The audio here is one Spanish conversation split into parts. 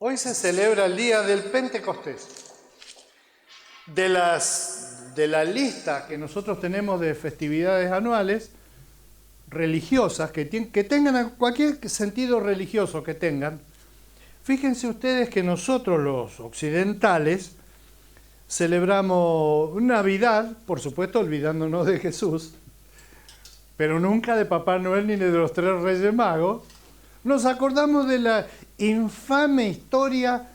Hoy se celebra el día del Pentecostés. De la lista que nosotros tenemos de festividades anuales religiosas, que tengan cualquier sentido religioso que tengan, fíjense ustedes que nosotros los occidentales celebramos Navidad, por supuesto olvidándonos de Jesús, pero nunca de Papá Noel ni de los tres Reyes Magos. Nos acordamos de la infame historia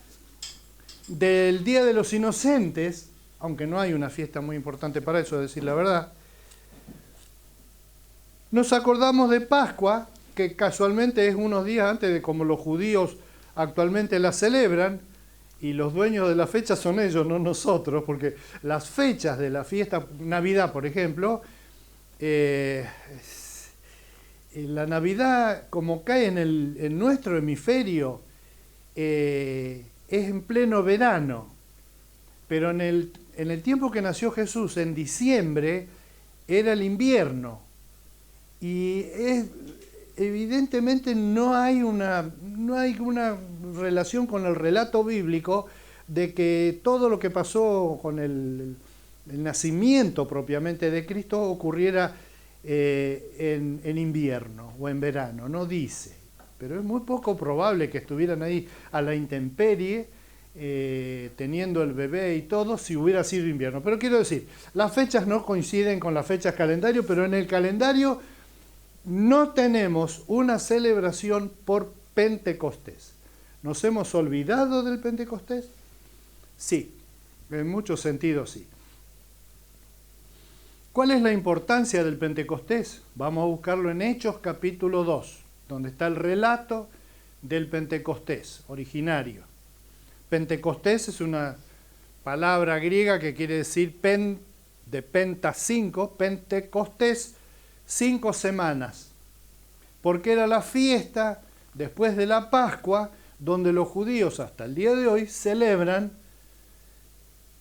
del Día de los Inocentes, aunque no hay una fiesta muy importante para eso, a decir la verdad. Nos acordamos de Pascua, que casualmente es unos días antes de como los judíos actualmente la celebran, y los dueños de la fecha son ellos, no nosotros, porque las fechas de la fiesta, Navidad por ejemplo, la Navidad, como cae en nuestro hemisferio, es en pleno verano, pero en el tiempo que nació Jesús, en diciembre, era el invierno. Y evidentemente no hay una relación con el relato bíblico de que todo lo que pasó con el nacimiento propiamente de Cristo ocurriera en invierno o en verano, no dice, pero es muy poco probable que estuvieran ahí a la intemperie, teniendo el bebé y todo, si hubiera sido invierno. Pero quiero decir, las fechas no coinciden con las fechas calendario, pero en el calendario no tenemos una celebración por Pentecostés. ¿Nos hemos olvidado del Pentecostés? Sí, en muchos sentidos sí. ¿Cuál es la importancia del Pentecostés? Vamos a buscarlo en Hechos capítulo 2, donde está el relato del Pentecostés originario. Pentecostés es una palabra griega que quiere decir de penta 5, Pentecostés, 5 semanas, porque era la fiesta después de la Pascua, donde los judíos hasta el día de hoy celebran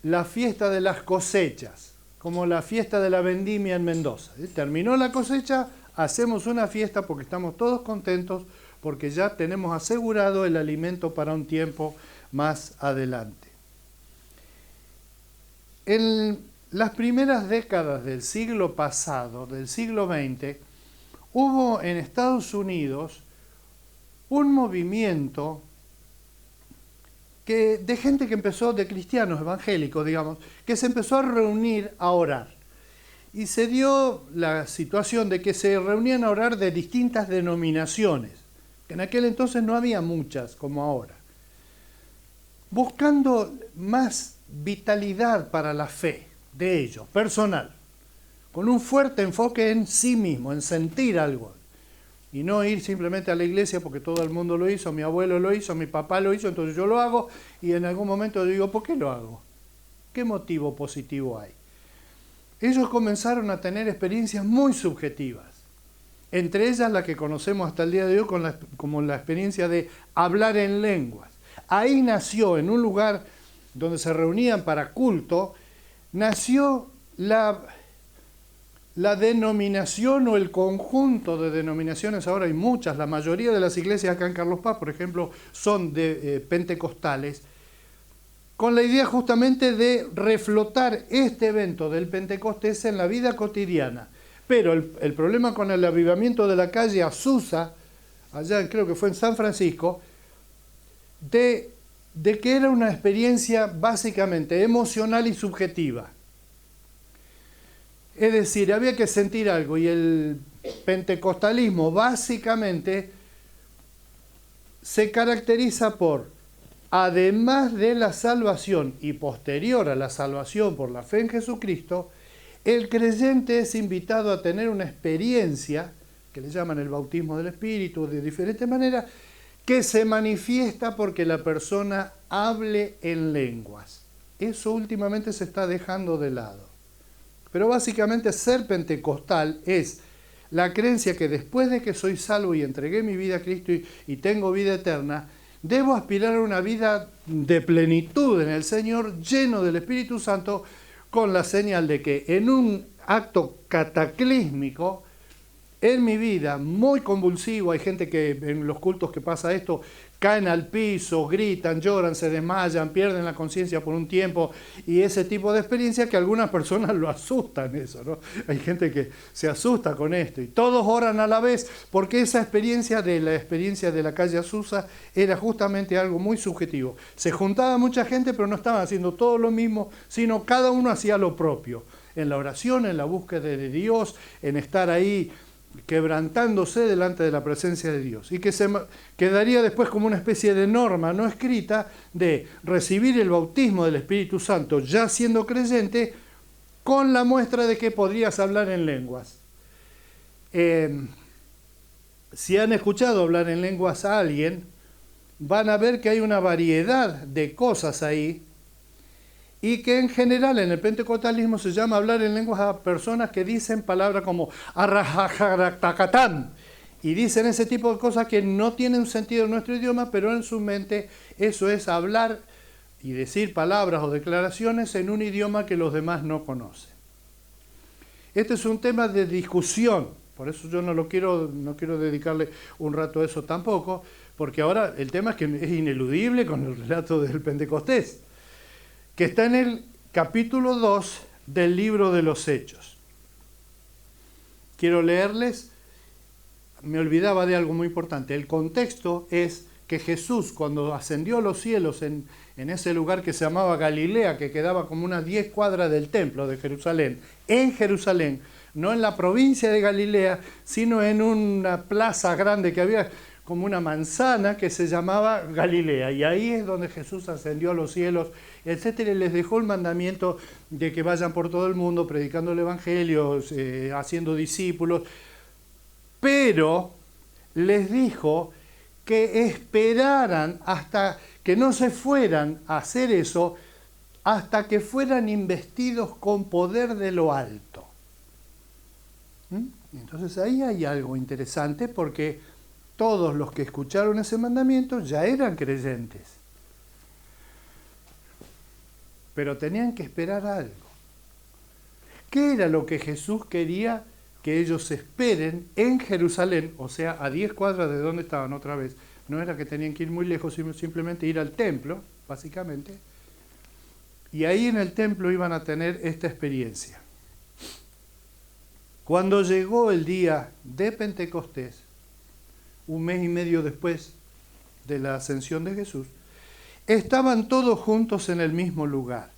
la fiesta de las cosechas, como la fiesta de la vendimia en Mendoza. Terminó la cosecha, hacemos una fiesta porque estamos todos contentos, porque ya tenemos asegurado el alimento para un tiempo más adelante. En las primeras décadas del siglo pasado, del siglo XX, hubo en Estados Unidos un movimiento de gente que empezó, de cristianos evangélicos, digamos, que se empezó a reunir a orar. Y se dio la situación de que se reunían a orar de distintas denominaciones, que en aquel entonces no había muchas como ahora, buscando más vitalidad para la fe de ellos, personal, con un fuerte enfoque en sí mismo, en sentir algo, y no ir simplemente a la iglesia porque todo el mundo lo hizo, mi abuelo lo hizo, mi papá lo hizo, entonces yo lo hago, y en algún momento digo, ¿por qué lo hago? ¿Qué motivo positivo hay? Ellos comenzaron a tener experiencias muy subjetivas, entre ellas la que conocemos hasta el día de hoy como la experiencia de hablar en lenguas. Ahí nació, en un lugar donde se reunían para culto, nació la denominación o el conjunto de denominaciones. Ahora hay muchas, la mayoría de las iglesias acá en Carlos Paz, por ejemplo, son de pentecostales, con la idea justamente de reflotar este evento del Pentecostés en la vida cotidiana. Pero el problema con el avivamiento de la calle Azusa, allá creo que fue en San Francisco, de que era una experiencia básicamente emocional y subjetiva. Es decir, había que sentir algo, y el pentecostalismo básicamente se caracteriza por, además de la salvación y posterior a la salvación por la fe en Jesucristo, el creyente es invitado a tener una experiencia, que le llaman el bautismo del Espíritu, de diferentes maneras, que se manifiesta porque la persona hable en lenguas. Eso últimamente se está dejando de lado. Pero básicamente ser pentecostal es la creencia que después de que soy salvo y entregué mi vida a Cristo y tengo vida eterna, debo aspirar a una vida de plenitud en el Señor, lleno del Espíritu Santo, con la señal de que en un acto cataclísmico, en mi vida, muy convulsivo, hay gente que en los cultos que pasa esto, caen al piso, gritan, lloran, se desmayan, pierden la conciencia por un tiempo, y ese tipo de experiencia que algunas personas lo asustan eso, ¿no? Hay gente que se asusta con esto, y todos oran a la vez, porque esa experiencia de la calle Azusa era justamente algo muy subjetivo. Se juntaba mucha gente, pero no estaban haciendo todo lo mismo, sino cada uno hacía lo propio, en la oración, en la búsqueda de Dios, en estar ahí quebrantándose delante de la presencia de Dios, y que se quedaría después como una especie de norma no escrita de recibir el bautismo del Espíritu Santo ya siendo creyente, con la muestra de que podrías hablar en lenguas. Si han escuchado hablar en lenguas a alguien, van a ver que hay una variedad de cosas ahí, y que en general en el pentecostalismo se llama hablar en lenguas a personas que dicen palabras como arrajajaratacatán, y dicen ese tipo de cosas que no tienen sentido en nuestro idioma, pero en su mente eso es hablar y decir palabras o declaraciones en un idioma que los demás no conocen. Este es un tema de discusión, por eso yo no quiero dedicarle un rato a eso tampoco, porque ahora el tema es que es ineludible con el relato del Pentecostés, que está en el capítulo 2 del libro de los Hechos. Quiero leerles, me olvidaba de algo muy importante. El contexto es que Jesús, cuando ascendió a los cielos en ese lugar que se llamaba Galilea, que quedaba como unas 10 cuadras del templo de Jerusalén, en Jerusalén, no en la provincia de Galilea, sino en una plaza grande que había como una manzana que se llamaba Galilea, y ahí es donde Jesús ascendió a los cielos, etcétera, y les dejó el mandamiento de que vayan por todo el mundo predicando el evangelio, haciendo discípulos, pero les dijo que esperaran hasta que no se fueran a hacer eso, hasta que fueran investidos con poder de lo alto. Entonces ahí hay algo interesante, porque todos los que escucharon ese mandamiento ya eran creyentes, pero tenían que esperar algo. ¿Qué era lo que Jesús quería que ellos esperen en Jerusalén? O sea, a 10 cuadras de donde estaban otra vez. No era que tenían que ir muy lejos, sino simplemente ir al templo, básicamente. Y ahí en el templo iban a tener esta experiencia. Cuando llegó el día de Pentecostés, un mes y medio después de la ascensión de Jesús, estaban todos juntos en el mismo lugar.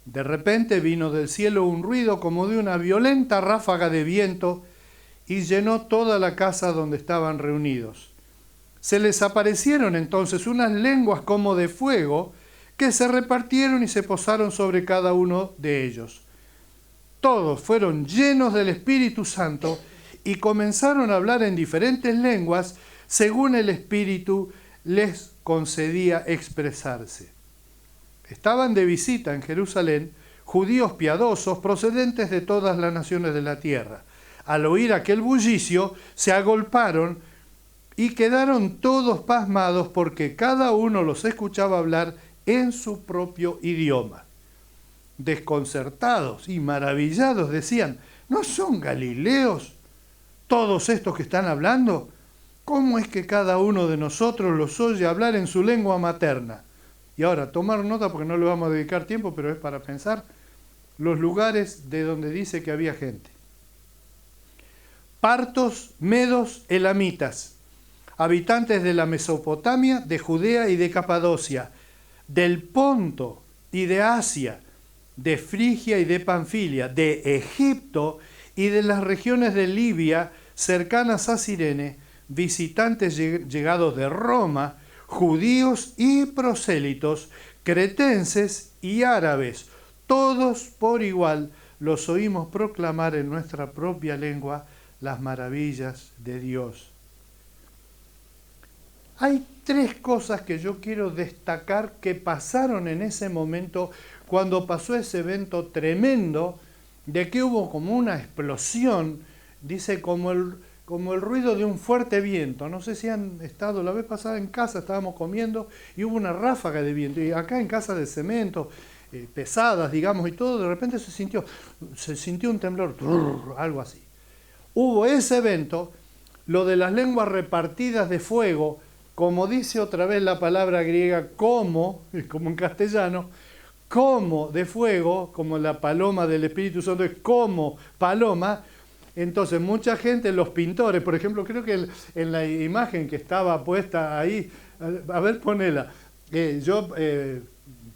De repente vino del cielo un ruido como de una violenta ráfaga de viento y llenó toda la casa donde estaban reunidos. Se les aparecieron entonces unas lenguas como de fuego que se repartieron y se posaron sobre cada uno de ellos. Todos fueron llenos del Espíritu Santo y comenzaron a hablar en diferentes lenguas según el Espíritu les concedía expresarse. Estaban de visita en Jerusalén judíos piadosos procedentes de todas las naciones de la tierra. Al oír aquel bullicio, se agolparon y quedaron todos pasmados porque cada uno los escuchaba hablar en su propio idioma. Desconcertados y maravillados decían: ¿no son galileos todos estos que están hablando? ¿Cómo es que cada uno de nosotros los oye hablar en su lengua materna? Y ahora, tomar nota porque no le vamos a dedicar tiempo, pero es para pensar los lugares de donde dice que había gente. Partos, medos, elamitas, habitantes de la Mesopotamia, de Judea y de Capadocia, del Ponto y de Asia, de Frigia y de Panfilia, de Egipto y de las regiones de Libia cercanas a Cirene, visitantes llegados de Roma, judíos y prosélitos, cretenses y árabes, todos por igual los oímos proclamar en nuestra propia lengua las maravillas de Dios. Hay tres cosas que yo quiero destacar que pasaron en ese momento, cuando pasó ese evento tremendo, de que hubo como una explosión, dice como el ruido de un fuerte viento. No sé si han estado la vez pasada en casa, estábamos comiendo y hubo una ráfaga de viento, y acá en casa de cemento, pesadas, digamos, y todo, de repente se sintió un temblor, algo así. Hubo ese evento, lo de las lenguas repartidas de fuego, como dice otra vez la palabra griega como en castellano, como de fuego, como la paloma del Espíritu Santo es como paloma. Entonces mucha gente, los pintores, por ejemplo, creo que en la imagen que estaba puesta ahí, a ver, ponela,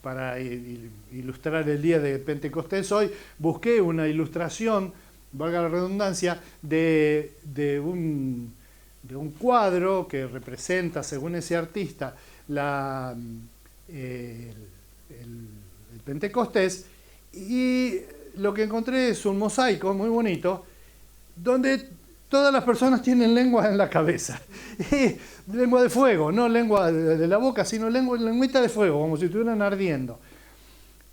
para ilustrar el día de Pentecostés hoy, busqué una ilustración, valga la redundancia, de un cuadro que representa, según ese artista, el Pentecostés, y lo que encontré es un mosaico muy bonito, donde todas las personas tienen lengua en la cabeza. Lengua de fuego, no lengua de la boca, sino lengüita de fuego, como si estuvieran ardiendo.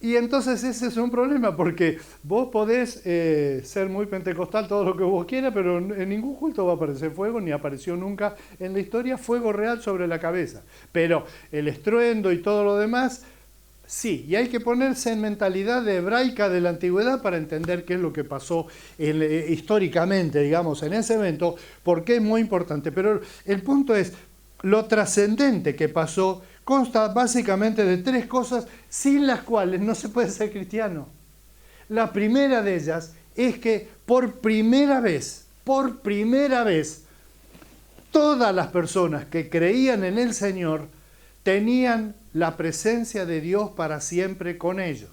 Y entonces ese es un problema, porque vos podés ser muy pentecostal todo lo que vos quieras, pero en ningún culto va a aparecer fuego, ni apareció nunca en la historia fuego real sobre la cabeza. Pero el estruendo y todo lo demás, sí, y hay que ponerse en mentalidad hebraica de la antigüedad para entender qué es lo que pasó históricamente, digamos, en ese evento, porque es muy importante. Pero el punto es, lo trascendente que pasó consta básicamente de 3 cosas sin las cuales no se puede ser cristiano. La primera de ellas es que por primera vez, todas las personas que creían en el Señor tenían la presencia de Dios para siempre con ellos.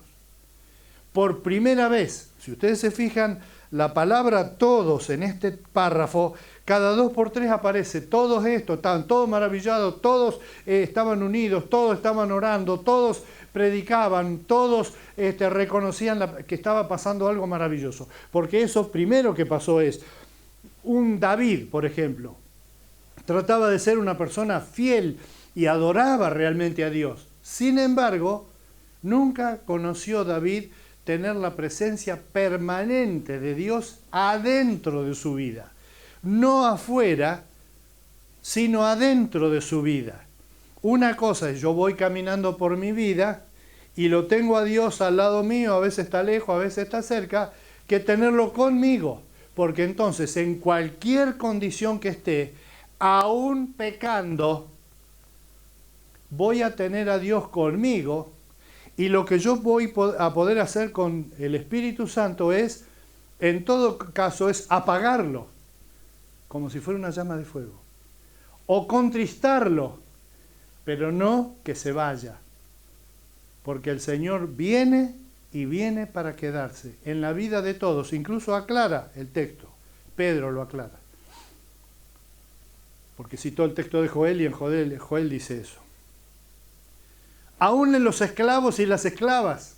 Por primera vez, si ustedes se fijan, la palabra todos en este párrafo, cada 2 por 3 aparece, todos estos, estaban todos maravillados, todos estaban unidos, todos estaban orando, todos predicaban, todos reconocían que estaba pasando algo maravilloso. Porque eso primero que pasó es, un David, por ejemplo, trataba de ser una persona fiel y adoraba realmente a Dios. Sin embargo, nunca conoció David tener la presencia permanente de Dios adentro de su vida. No afuera, sino adentro de su vida. Una cosa es, yo voy caminando por mi vida y lo tengo a Dios al lado mío, a veces está lejos, a veces está cerca, que tenerlo conmigo. Porque entonces, en cualquier condición que esté, aún pecando, voy a tener a Dios conmigo, y lo que yo voy a poder hacer con el Espíritu Santo es, en todo caso, es apagarlo, como si fuera una llama de fuego, o contristarlo, pero no que se vaya, porque el Señor viene y viene para quedarse en la vida de todos. Incluso aclara el texto, Pedro lo aclara, porque citó el texto de Joel y en Joel dice eso. Aún en los esclavos y las esclavas,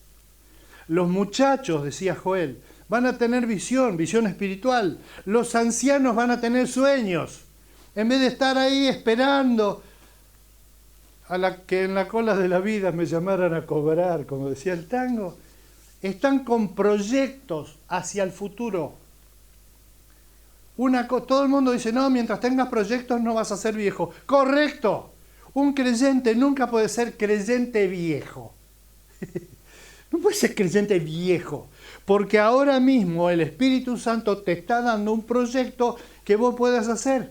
los muchachos, decía Joel, van a tener visión espiritual. Los ancianos van a tener sueños. En vez de estar ahí esperando a que en la cola de la vida me llamaran a cobrar, como decía el tango, están con proyectos hacia el futuro. Todo el mundo dice, no, mientras tengas proyectos no vas a ser viejo. ¡Correcto! Un creyente nunca puede ser creyente viejo. No puede ser creyente viejo, porque ahora mismo el Espíritu Santo te está dando un proyecto que vos puedas hacer.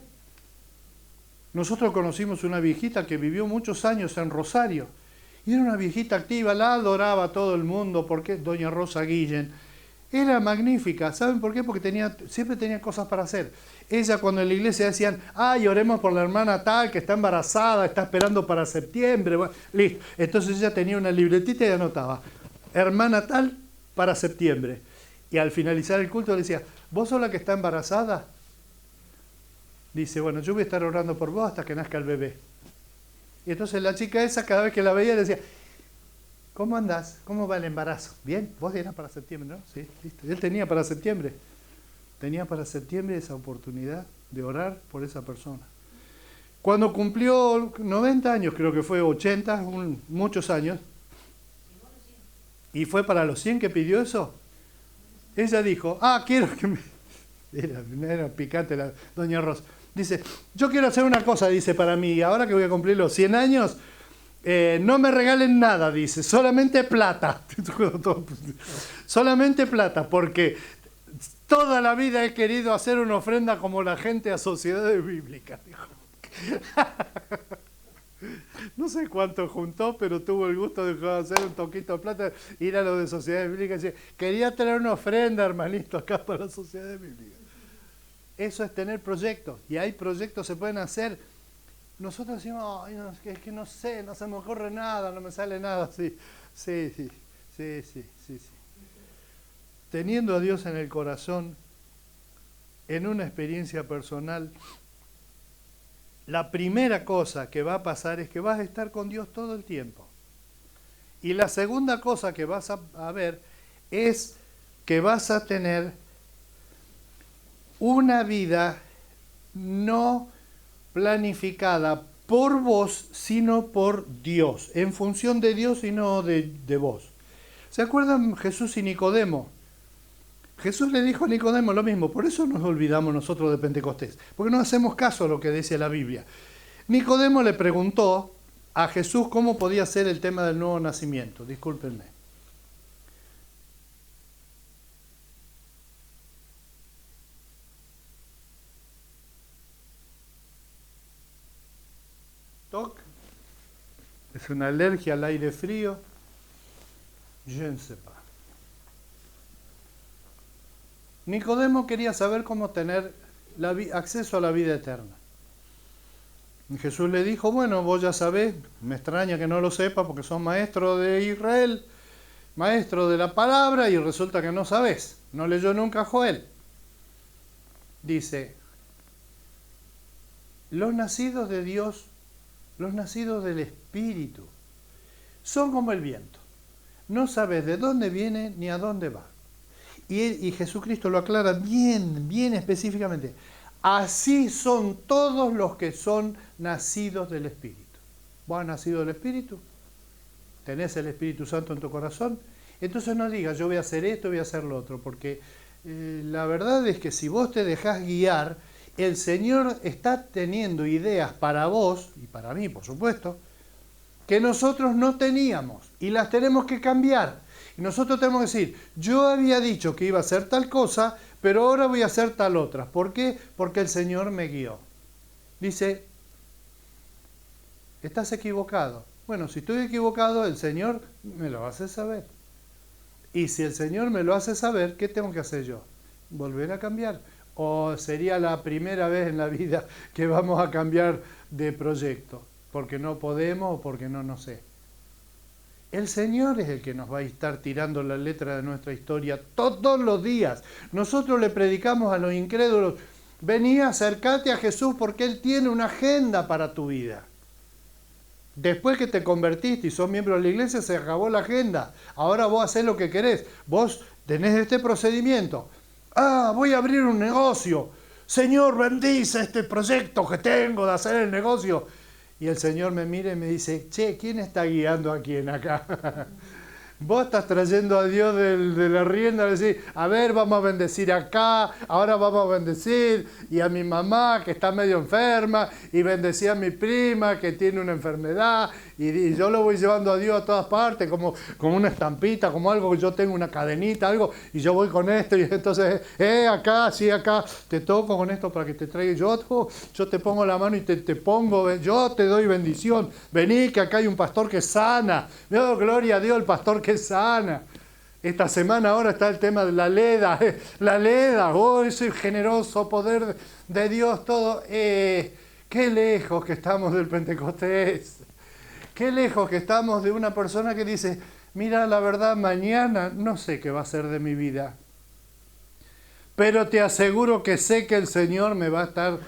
Nosotros conocimos una viejita que vivió muchos años en Rosario, y era una viejita activa, la adoraba todo el mundo, porque doña Rosa Guillén era magnífica. ¿Saben por qué? Porque siempre tenía cosas para hacer. Ella, cuando en la iglesia decían, ay, oremos por la hermana tal, que está embarazada, está esperando para septiembre, bueno, listo. Entonces ella tenía una libretita y anotaba, hermana tal para septiembre. Y al finalizar el culto le decía, ¿vos sos la que está embarazada? Dice, bueno, yo voy a estar orando por vos hasta que nazca el bebé. Y entonces la chica esa, cada vez que la veía, le decía, ¿cómo andás? ¿Cómo va el embarazo? Bien, vos eras para septiembre, ¿no? Sí, listo. Él tenía para septiembre. Tenía para septiembre esa oportunidad de orar por esa persona. Cuando cumplió 90 años, creo que fue 80, muchos años, y fue para los 100 que pidió eso, ella dijo, quiero que me... Era picante la doña Rosa. Dice, yo quiero hacer una cosa, dice, para mí, ahora que voy a cumplir los 100 años, no me regalen nada, dice, solamente plata. Solamente plata, porque toda la vida he querido hacer una ofrenda como la gente a Sociedades Bíblicas. No sé cuánto juntó, pero tuvo el gusto de hacer un toquito de plata, ir a lo de Sociedades Bíblicas y decir, quería tener una ofrenda, hermanito, acá para las Sociedades Bíblicas. Eso es tener proyectos, y hay proyectos que se pueden hacer. Nosotros decimos, ay, no, es que no sé, no se me ocurre nada, no me sale nada. Sí. Teniendo a Dios en el corazón, en una experiencia personal, la primera cosa que va a pasar es que vas a estar con Dios todo el tiempo. Y la segunda cosa que vas a ver es que vas a tener una vida no planificada por vos, sino por Dios, en función de Dios y no de vos. ¿Se acuerdan Jesús y Nicodemo? Jesús le dijo a Nicodemo lo mismo, por eso nos olvidamos nosotros de Pentecostés, porque no hacemos caso a lo que dice la Biblia. Nicodemo le preguntó a Jesús cómo podía ser el tema del nuevo nacimiento. Discúlpenme. ¿Toc? ¿Es una alergia al aire frío? Je ne sais pas. Nicodemo quería saber cómo tener acceso a la vida eterna. Y Jesús le dijo, bueno, vos ya sabés, me extraña que no lo sepa porque sos maestro de Israel, maestro de la palabra, y resulta que no sabés, no leyó nunca Joel. Dice, los nacidos de Dios, los nacidos del Espíritu, son como el viento. No sabes de dónde viene ni a dónde va. Y Jesucristo lo aclara bien específicamente. Así son todos los que son nacidos del Espíritu. ¿Vos has nacido del Espíritu? ¿Tenés el Espíritu Santo en tu corazón? Entonces no digas, yo voy a hacer esto, voy a hacer lo otro, porque la verdad es que si vos te dejás guiar, el Señor está teniendo ideas para vos, y para mí, por supuesto, que nosotros no teníamos, y las tenemos que cambiar. Y nosotros tenemos que decir, yo había dicho que iba a hacer tal cosa, pero ahora voy a hacer tal otra. ¿Por qué? Porque el Señor me guió. Dice, estás equivocado. Bueno, si estoy equivocado, el Señor me lo hace saber. Y si el Señor me lo hace saber, ¿qué tengo que hacer yo? ¿Volver a cambiar? ¿O sería la primera vez en la vida que vamos a cambiar de proyecto? Porque no podemos o porque no sé. El Señor es el que nos va a estar tirando la letra de nuestra historia todos los días. Nosotros le predicamos a los incrédulos, vení, acércate a Jesús porque Él tiene una agenda para tu vida. Después que te convertiste y sos miembro de la iglesia, se acabó la agenda. Ahora vos hacés lo que querés. Vos tenés este procedimiento. Voy a abrir un negocio. Señor, bendice este proyecto que tengo de hacer el negocio. Y el Señor me mira y me dice, che, ¿quién está guiando a quién acá? Vos estás trayendo a Dios de la rienda, decir, a ver, vamos a bendecir acá, ahora vamos a bendecir, y a mi mamá que está medio enferma, y bendecí a mi prima que tiene una enfermedad, y yo lo voy llevando a Dios a todas partes, como una estampita, como algo que yo tengo, una cadenita, algo, y yo voy con esto, y entonces, acá, sí, acá, te toco con esto para que te traiga, yo te pongo la mano y te pongo, yo te doy bendición, vení que acá hay un pastor que sana, gloria a Dios, el pastor que sana. Esta semana ahora está el tema de la leda, ese generoso poder de Dios, todo. Qué lejos que estamos del Pentecostés, qué lejos que estamos de una persona que dice, mira, la verdad, mañana no sé qué va a ser de mi vida, pero te aseguro que sé que el Señor me va a estar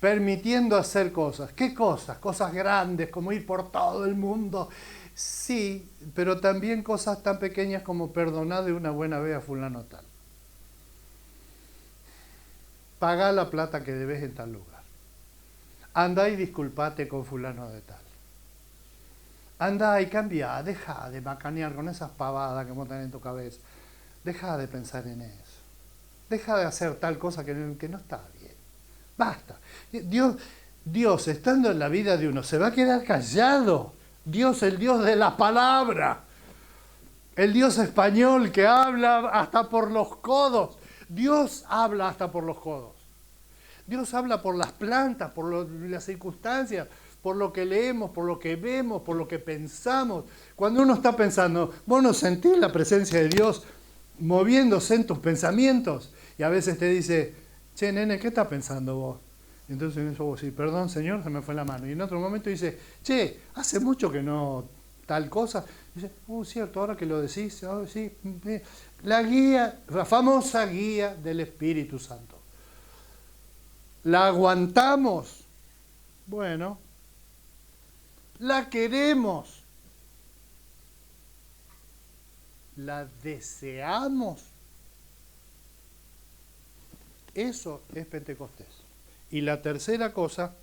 permitiendo hacer cosas. ¿Qué cosas? Cosas grandes, como ir por todo el mundo. Sí, pero también cosas tan pequeñas como perdonar de una buena vez a fulano tal. Pagá la plata que debes en tal lugar. Andá y disculpate con fulano de tal. Andá y cambia, deja de macanear con esas pavadas que vos tenés en tu cabeza. Deja de pensar en eso. Deja de hacer tal cosa que no está bien. Basta. Dios, estando en la vida de uno, se va a quedar callado. Dios, el Dios de la palabra, el Dios español que habla hasta por los codos. Dios habla hasta por los codos. Dios habla por las plantas, por las circunstancias, por lo que leemos, por lo que vemos, por lo que pensamos. Cuando uno está pensando, vos no sentís la presencia de Dios moviéndose en tus pensamientos. Y a veces te dice, che, nene, ¿qué estás pensando vos? Y entonces en eso vos decís, perdón, Señor, se me fue la mano. Y en otro momento dice, che, hace mucho que no tal cosa. Y dice, cierto, ahora que lo decís, sí, la guía, la famosa guía del Espíritu Santo. ¿La aguantamos? Bueno. ¿La queremos? ¿La deseamos? Eso es Pentecostés. Y la tercera cosa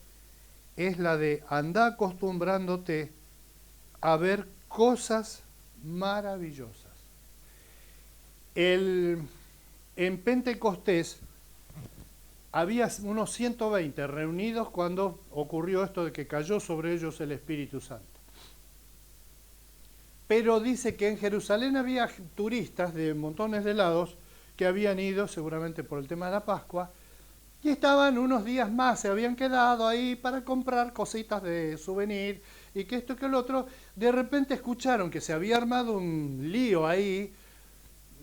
es la de andar acostumbrándote a ver cosas maravillosas. En Pentecostés había unos 120 reunidos cuando ocurrió esto de que cayó sobre ellos el Espíritu Santo. Pero dice que en Jerusalén había turistas de montones de lados que habían ido seguramente por el tema de la Pascua y estaban unos días más, se habían quedado ahí para comprar cositas de souvenir y que esto que el otro. De repente escucharon que se había armado un lío ahí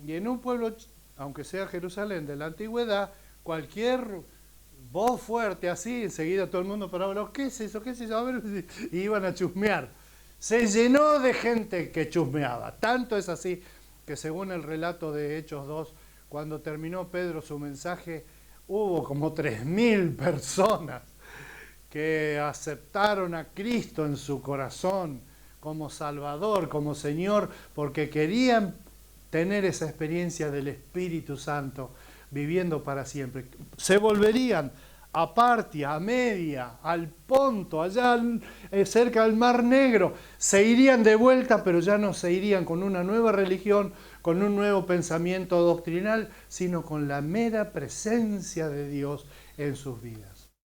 y en un pueblo, aunque sea Jerusalén de la antigüedad, cualquier voz fuerte así, enseguida todo el mundo paraba, ¿qué es eso? ¿Qué es eso? A ver, y iban a chusmear. Se llenó de gente que chusmeaba. Tanto es así que según el relato de Hechos 2, cuando terminó Pedro su mensaje, hubo como 3.000 personas que aceptaron a Cristo en su corazón como Salvador, como Señor, porque querían tener esa experiencia del Espíritu Santo viviendo para siempre. Se volverían a Partia, a Media, al Ponto, allá cerca del Mar Negro. Se irían de vuelta, pero ya no se irían con una nueva religión, con un nuevo pensamiento doctrinal, sino con la mera presencia de Dios en sus vidas.